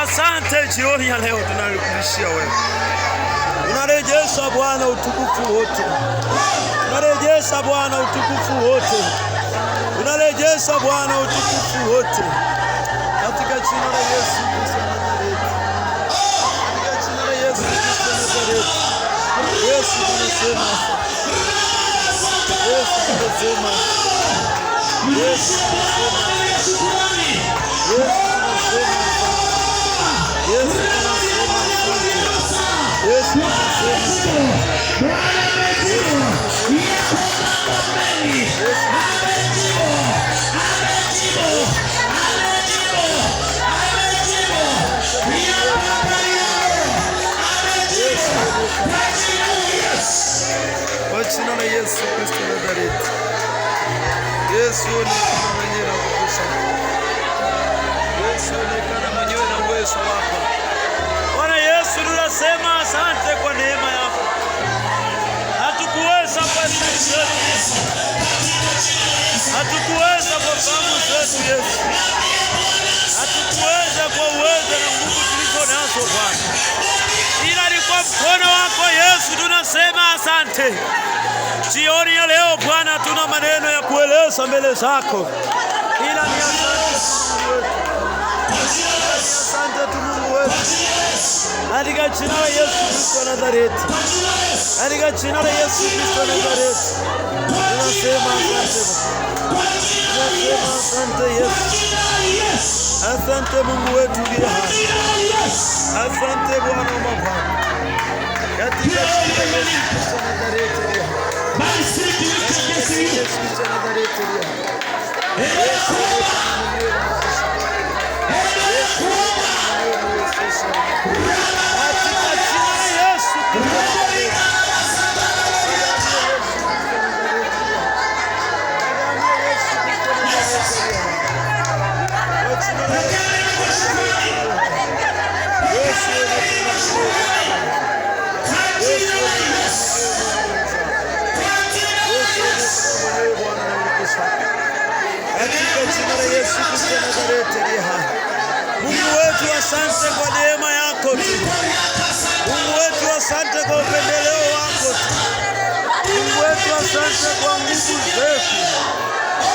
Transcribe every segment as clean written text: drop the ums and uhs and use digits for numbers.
Asante jioni ya leo tunalikurudishia wewe. Unarejesha Bwana utukufu wote. Unarejesha Bwana utukufu wote. Unarejesha Bwana utukufu wote. Katika jina la Yesu Kristo wa Nazareti. Katika jina la Yesu Kristo wa Nazareti. Yesu tunasema. Yesu tunasema. Yesu tunasema. Yesu tunasema. Yesu tunasema asante. Yesu tunasema kwa jina la Yesu Kristo wa Nazareti. Yesu onekana mwenyewe na nguvu zako. Yesu onekana mwenyewe na uwezo wako. Bwana Yesu tunasema asante kwa neema yako. Hatukuweza kwa sisi zetu. Hatukuweza kwa fahamu zetu Yesu. Hatukuweza kwa uwezo na nguvu tulizo nazo Bwana. Ila ni kwa mkono wako Yesu tunasema asante. Jioni ya leo Bwana tuna maneno ya kueleza mbele zako. Ila ni asante tu Mungu wetu. Katika jina la Yesu Kristo wa Nazareti. Katika jina la Yesu Kristo wa Nazareti. Tunasema asante. Tunasema asante Yesu. Asante Mungu wetu uliye hai. Asante Bwana wa mabwana. Katika jina la Yesu Kristo wa Nazareti uliye hai. Katika jina la Yesu Kristo wa Nazareti uliye hai. Yesu Mungu wetu asante kwa neema yako tu. Mungu wetu asante kwa upendeleo wako tu. Mungu wetu asante kwa nguvu zetu.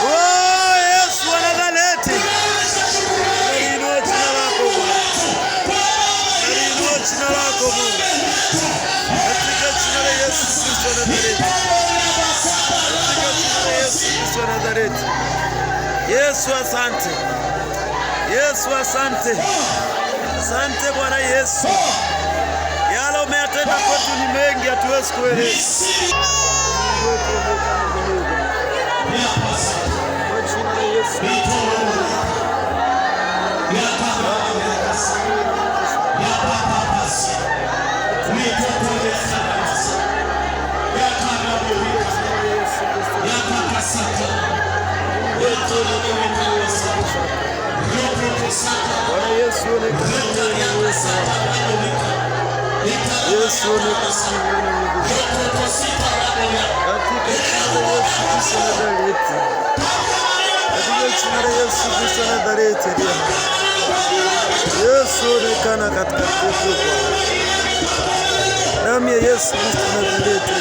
Oh Yesu wa Nazareti. Naliinua jina lako Bwana. Naliinua jina lako Mungu. Katika jina la Yesu Kristo wa Nazareti. Katika jina la Yesu Kristo wa Nazareti. Yesu asante. Yesu asante. Asante Bwana Yesu. Yale umetenda kwetu ni mengi hatuwezi kueleza. Kwa jina la Yesu. Bwana Yesu onekana mwenyewe na uwezo wako. Yesu onekana mwenyewe na nguvu zako. Katika jina la Yesu Kristo wa Nazareti. Katika jina la Yesu Kristo wa Nazareti. Yesu onekana katika kwetu Bwana. Damu ya Yesu Kristo wa Nazareti.